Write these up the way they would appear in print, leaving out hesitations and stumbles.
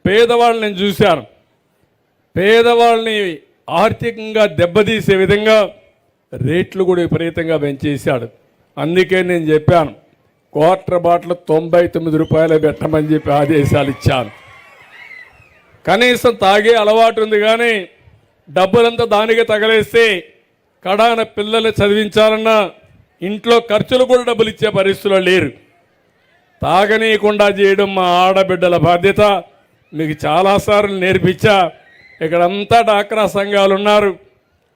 పేదవాళ్ళని నేను చూశాను. పేదవాళ్ళని ఆర్థికంగా దెబ్బతీసే విధంగా రేట్లు కూడా విపరీతంగా పెంచేశాడు. అందుకే నేను చెప్పాను, క్వార్టర్ బాటిల్ 99 రూపాయలు పెట్టమని చెప్పి ఆదేశాలు ఇచ్చాను. కనీసం తాగే అలవాటు ఉంది, కానీ డబ్బులంతా దానికి తగలేస్తే కడాన పిల్లల్ని చదివించాలన్నా ఇంట్లో ఖర్చులు కూడా డబ్బులు ఇచ్చే పరిస్థితుల్లో లేరు. తాగనీయకుండా చేయడం మా ఆడబిడ్డల బాధ్యత. మీకు చాలాసార్లు నేర్పించా. ఇక్కడంతా డాక్రా సంఘాలు ఉన్నారు.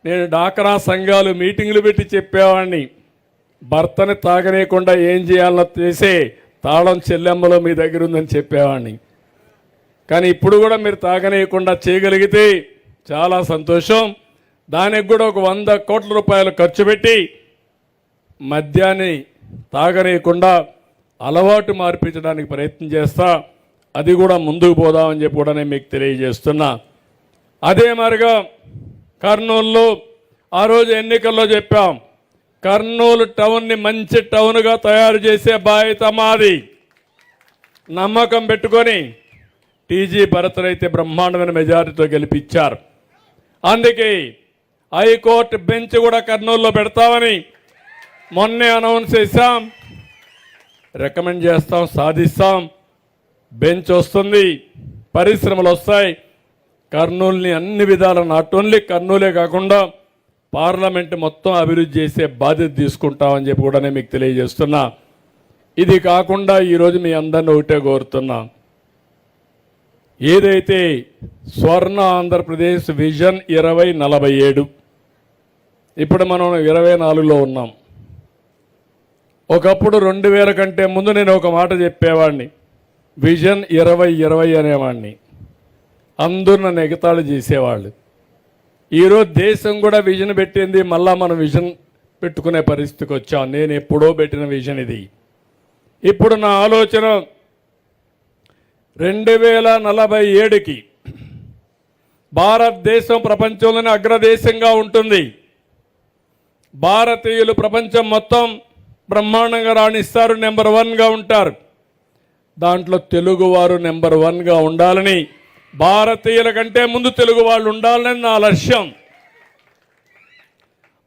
నేను డాక్రా సంఘాలు మీటింగులు పెట్టి చెప్పేవాడిని, భర్తని తాగనీయకుండా ఏం చేయాలో చేసే తాళం చెల్లెమ్మలో మీ దగ్గర ఉందని చెప్పేవాడిని. కానీ ఇప్పుడు కూడా మీరు తాగనీయకుండా చేయగలిగితే చాలా సంతోషం. దానికి కూడా ఒక 100 కోట్ల రూపాయలు ఖర్చు పెట్టి మద్యాన్ని తాగనీయకుండా అలవాటు మార్పించడానికి ప్రయత్నం చేస్తా. అది కూడా ముందుకు పోదామని చెప్పి కూడా నేను మీకు తెలియజేస్తున్నా. అదే మరిగా కర్నూలులో ఆ రోజు ఎన్నికల్లో చెప్పాం, కర్నూలు టౌన్ని మంచి టౌన్గా తయారు చేసే బాధ్యత మాది. నమ్మకం పెట్టుకొని టీజీ భరత్ అయితే బ్రహ్మాండమైన మెజారిటీతో గెలిపించారు. అందుకే హైకోర్టు బెంచ్ కూడా కర్నూలులో పెడతామని మొన్నే అనౌన్స్ చేశాం. రికమెండ్ చేస్తాం, సాధిస్తాం. బెంచ్ వస్తుంది, పరిశ్రమలు వస్తాయి. కర్నూలుని అన్ని విధాల నాట్ ఓన్లీ కర్నూలే కాకుండా పార్లమెంట్ మొత్తం అభివృద్ధి చేసే బాధ్యత తీసుకుంటామని చెప్పి కూడా నేను మీకు తెలియజేస్తున్నా. ఇది కాకుండా ఈరోజు మీ అందరిని ఒకటే కోరుతున్నా, ఏదైతే స్వర్ణ ఆంధ్రప్రదేశ్ విజన్ 2047, ఇప్పుడు మనం 24లో ఉన్నాం. ఒకప్పుడు 2000 కంటే ముందు నేను ఒక మాట చెప్పేవాడిని, విజన్ 2020 అనేవాడిని. అందరూ నన్ను ఎగతాళి చేసేవాళ్ళు. ఈరోజు దేశం కూడా విజన్ పెట్టింది, మళ్ళా మనం విజన్ పెట్టుకునే పరిస్థితికి వచ్చాం. నేను ఎప్పుడో పెట్టిన విజన్ ఇది. ఇప్పుడు నా ఆలోచన 2047కి భారతదేశం ప్రపంచంలోనే అగ్రదేశంగా ఉంటుంది. భారతీయులు ప్రపంచం మొత్తం బ్రహ్మాండంగా రాణిస్తారు, నెంబర్ 1గా ఉంటారు. దాంట్లో తెలుగువారు నెంబర్ 1గా ఉండాలని, భారతీయుల కంటే ముందు తెలుగు వాళ్ళు ఉండాలని నా లక్ష్యం.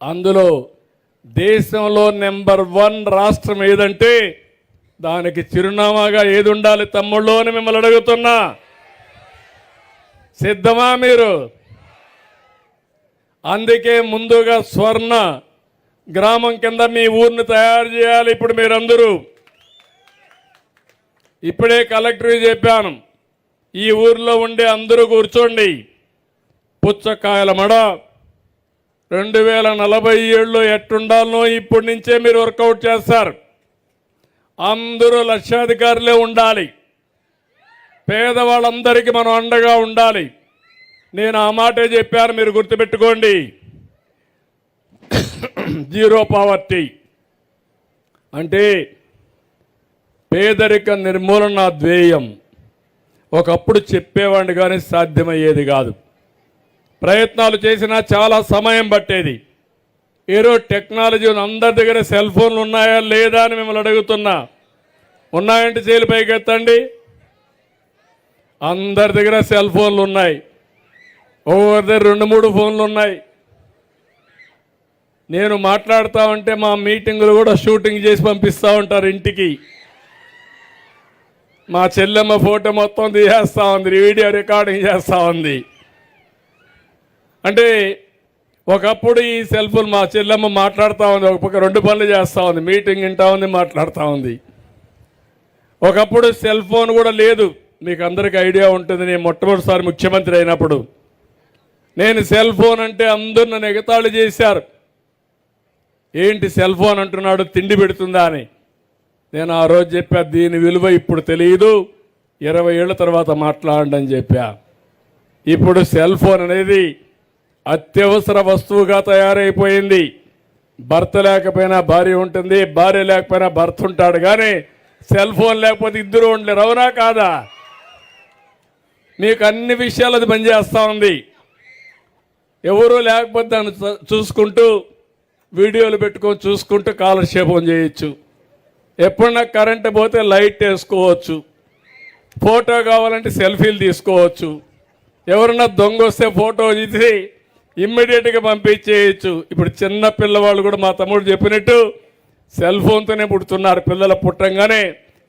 అందులో దేశంలో నెంబర్ 1 రాష్ట్రం ఏదంటే దానికి చిరునామాగా ఏది ఉండాలి తమ్ముళ్ళు అని మిమ్మల్ని అడుగుతున్నా. సిద్ధమా మీరు? అందుకే ముందుగా స్వర్ణ గ్రామం కింద మీ ఊరిని తయారు చేయాలి. ఇప్పుడు మీరందరూ, ఇప్పుడే కలెక్టర్కి చెప్పాను, ఈ ఊర్లో ఉండే అందరూ కూర్చోండి. పుచ్చకాయల మడ 2047లో ఎట్టుండాలనో ఇప్పటి నుంచే మీరు వర్కౌట్ చేస్తారు. అందరూ లక్షాధికారులే ఉండాలి. పేదవాళ్ళందరికీ మనం అండగా ఉండాలి. నేను ఆ మాటే చెప్పాను, మీరు గుర్తుపెట్టుకోండి. జీరో పావర్టీ అంటే పేదరిక నిర్మూలన ధ్యేయం. ఒకప్పుడు చెప్పేవాడిని కానీ సాధ్యమయ్యేది కాదు. ప్రయత్నాలు చేసినా చాలా సమయం పట్టేది. ఈరోజు టెక్నాలజీ అందరి దగ్గర సెల్ ఫోన్లు ఉన్నాయా లేదా అని మిమ్మల్ని అడుగుతున్నా. ఉన్నాయంటే చేలు పైకి ఎత్తండి. అందరి దగ్గర సెల్ ఫోన్లు ఉన్నాయి. ఒక్కొక్కరి దగ్గర 2-3 ఫోన్లు ఉన్నాయి. నేను మాట్లాడుతూ ఉంటే మా మీటింగులు కూడా షూటింగ్ చేసి పంపిస్తూ ఉంటారు ఇంటికి. మా చెల్లెమ్మ ఫోటో మొత్తం తీసేస్తూ ఉంది, వీడియో రికార్డింగ్ చేస్తూ ఉంది. అంటే ఒకప్పుడు ఈ సెల్ ఫోన్ మా చెల్లెమ్మ మాట్లాడుతూ ఉంది, ఒక పక్క 2 పనులు చేస్తూ ఉంది, మీటింగ్ వింటా ఉంది, మాట్లాడుతూ ఉంది. ఒకప్పుడు సెల్ ఫోన్ కూడా లేదు. మీకు అందరికీ ఐడియా ఉంటుంది. నేను మొట్టమొదటిసారి ముఖ్యమంత్రి అయినప్పుడు నేను సెల్ ఫోన్ అంటే అందరూ నన్ను ఎగతాళి చేశారు. ఏంటి సెల్ ఫోన్ అంటున్నాడు, తిండి పెడుతుందా అని. నేను ఆ రోజు చెప్పా, దీని విలువ ఇప్పుడు తెలియదు, 20 ఏళ్ల తర్వాత మాట్లాడండి అని చెప్పా. ఇప్పుడు సెల్ ఫోన్ అనేది అత్యవసర వస్తువుగా తయారైపోయింది. భర్త లేకపోయినా భార్య ఉంటుంది, భార్య లేకపోయినా భర్త ఉంటాడు, కానీ సెల్ ఫోన్ లేకపోతే ఇద్దరు ఉండలేరు. అవునా కాదా? మీకు అన్ని విషయాలు అది పనిచేస్తూ ఉంది. ఎవరూ లేకపోతే దాన్ని చూసుకుంటూ వీడియోలు పెట్టుకొని చూసుకుంటూ కాలక్షేపం చేయొచ్చు. ఎప్పుడన్నా కరెంటు పోతే లైట్ వేసుకోవచ్చు. ఫోటో కావాలంటే సెల్ఫీలు తీసుకోవచ్చు. ఎవరన్నా దొంగ వస్తే ఫోటో తీసి ఇమ్మీడియట్గా పంపించేయచ్చు. ఇప్పుడు చిన్న పిల్లవాళ్ళు కూడా మా తమ్ముడు చెప్పినట్టు సెల్ ఫోన్తోనే పుడుతున్నారు. పిల్లలు పుట్టంగానే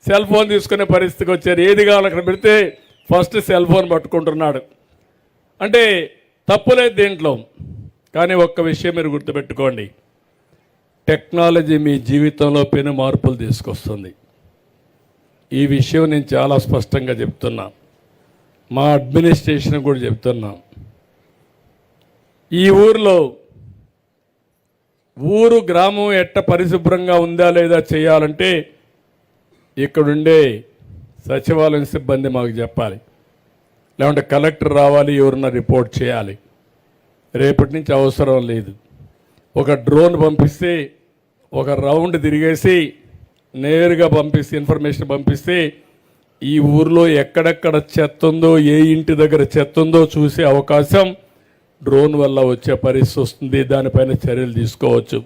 సెల్ ఫోన్ తీసుకునే పరిస్థితికి వచ్చారు. ఏది కావాలి అక్కడ పెడితే ఫస్ట్ సెల్ ఫోన్ పట్టుకుంటున్నాడు. అంటే తప్పులేదు దీంట్లో. కానీ ఒక్క విషయం మీరు గుర్తుపెట్టుకోండి, టెక్నాలజీ మీ జీవితంలో పెను మార్పులు తీసుకొస్తుంది. ఈ విషయం నేను చాలా స్పష్టంగా చెప్తున్నా, మా అడ్మినిస్ట్రేషన్ కూడా చెప్తున్నా. ఈ ఊరు గ్రామం ఎట్ట పరిశుభ్రంగా ఉందా లేదా చేయాలంటే ఇక్కడుండే సచివాలయం సిబ్బంది మాకు చెప్పాలి, లేకుంటే కలెక్టర్ రావాలి, ఎవరన్నా రిపోర్ట్ చేయాలి. రేపటి నుంచి అవసరం లేదు. ఒక డ్రోన్ పంపిస్తే ఒక రౌండ్ తిరిగేసి నేరుగా పంపిస్తే ఇన్ఫర్మేషన్ పంపిస్తే ఈ ఊర్లో ఎక్కడెక్కడ చెత్త ఉందో, ఏ ఇంటి దగ్గర చెత్త ఉందో చూసే అవకాశం డ్రోన్ వల్ల వచ్చే పరిస్థితి వస్తుంది. దానిపైన చర్యలు తీసుకోవచ్చు.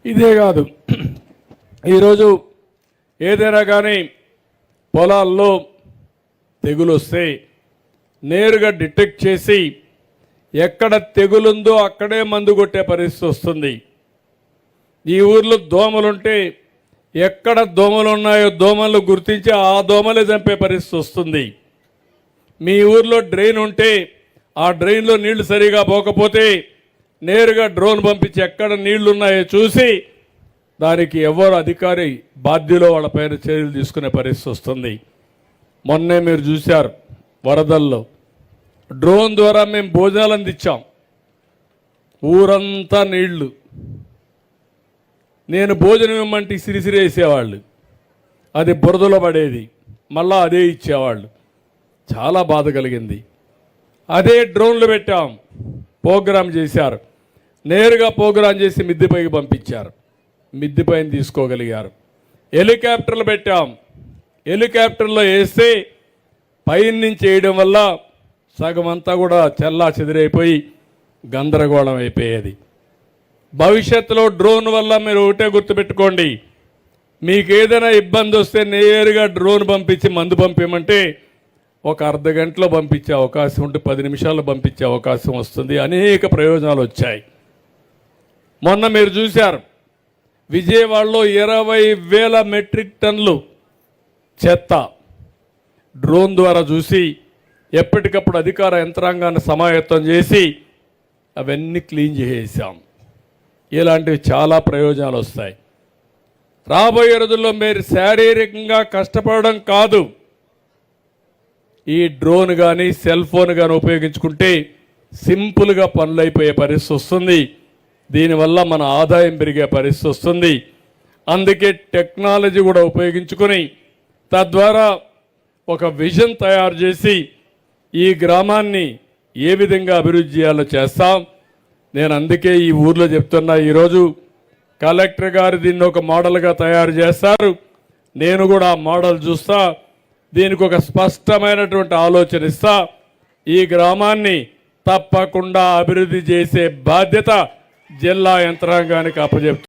ఇదే కాదు, ఈరోజు ఏదైనా కానీ పొలాల్లో తెగులు వస్తే నేరుగా డిటెక్ట్ చేసి ఎక్కడ తెగులుందో అక్కడే మందు కొట్టే పరిస్థితి వస్తుంది. ఈ ఊర్లో దోమలుంటే ఎక్కడ దోమలు ఉన్నాయో దోమలు గుర్తించి ఆ దోమలే చంపే పరిస్థితి వస్తుంది. మీ ఊర్లో డ్రైన్ ఉంటే ఆ డ్రైన్లో నీళ్లు సరిగా పోకపోతే నేరుగా డ్రోన్ పంపించి ఎక్కడ నీళ్లు ఉన్నాయో చూసి దానికి ఎవరు అధికారి బాధ్యులో వాళ్ళపైన చర్యలు తీసుకునే పరిస్థితి వస్తుంది. మొన్నే మీరు చూశారు వరదల్లో డ్రోన్ ద్వారా మేము భోజనాలు అందించాం. ఊరంతా నీళ్లు. నేను భోజనం ఇవ్వమంటే సిరిసిరి వేసేవాళ్ళు, అది బురదలో పడేది, మళ్ళా అదే ఇచ్చేవాళ్ళు. చాలా బాధ కలిగింది. అదే డ్రోన్లు పెట్టాం, ప్రోగ్రాం చేశారు. నేరుగా ప్రోగ్రాం చేసి మిద్దెపైకి పంపించారు. మిద్దెపైన తీసుకోగలిగారు. హెలికాప్టర్లు పెట్టాం, హెలికాప్టర్లో వేస్తే పైన నుంచి వేయడం వల్ల సగం అంతా కూడా చెల్లా చెదిరైపోయి గందరగోళం అయిపోయేది. భవిష్యత్తులో డ్రోన్ వల్ల మీరు ఒకటే గుర్తుపెట్టుకోండి, మీకు ఏదైనా ఇబ్బంది వస్తే నేరుగా డ్రోన్ పంపించి మందు పంపించమంటే ఒక అర్ధ గంటలో పంపించే అవకాశం ఉంటే 10 నిమిషాల్లో పంపించే అవకాశం వస్తుంది. అనేక ప్రయోజనాలు వచ్చాయి. మొన్న మీరు చూశారు విజయవాడలో 20,000 మెట్రిక్ టన్నులు చెత్త డ్రోన్ ద్వారా చూసి ఎప్పటికప్పుడు అధికార యంత్రాంగాన్ని సమాయత్తం చేసి అవన్నీ క్లీన్ చేసేసాం. ఇలాంటివి చాలా ప్రయోజనాలు వస్తాయి. రాబోయే రోజుల్లో మీరు శారీరకంగా కష్టపడడం కాదు, ఈ డ్రోన్ కానీ సెల్ ఫోన్ కానీ ఉపయోగించుకుంటే సింపుల్గా పనులు అయిపోయే పరిస్థితి వస్తుంది. దీనివల్ల మన ఆదాయం పెరిగే పరిస్థితి వస్తుంది. అందుకే టెక్నాలజీ కూడా ఉపయోగించుకొని తద్వారా ఒక విజన్ తయారు చేసి ఈ గ్రామాన్ని ఏ విధంగా అభివృద్ధి చేయాలో చేస్తాం. నేను అందుకే ఈ ఊర్లో చెప్తున్నా, ఈరోజు కలెక్టర్ గారు దీన్ని ఒక మోడల్గా తయారు చేస్తారు. నేను కూడా ఆ మోడల్ చూస్తా, దీనికి ఒక స్పష్టమైనటువంటి ఆలోచన ఇస్తా. ఈ గ్రామాన్ని తప్పకుండా అభివృద్ధి చేసే బాధ్యత జిల్లా యంత్రాంగానికి అప్పచెప్తా.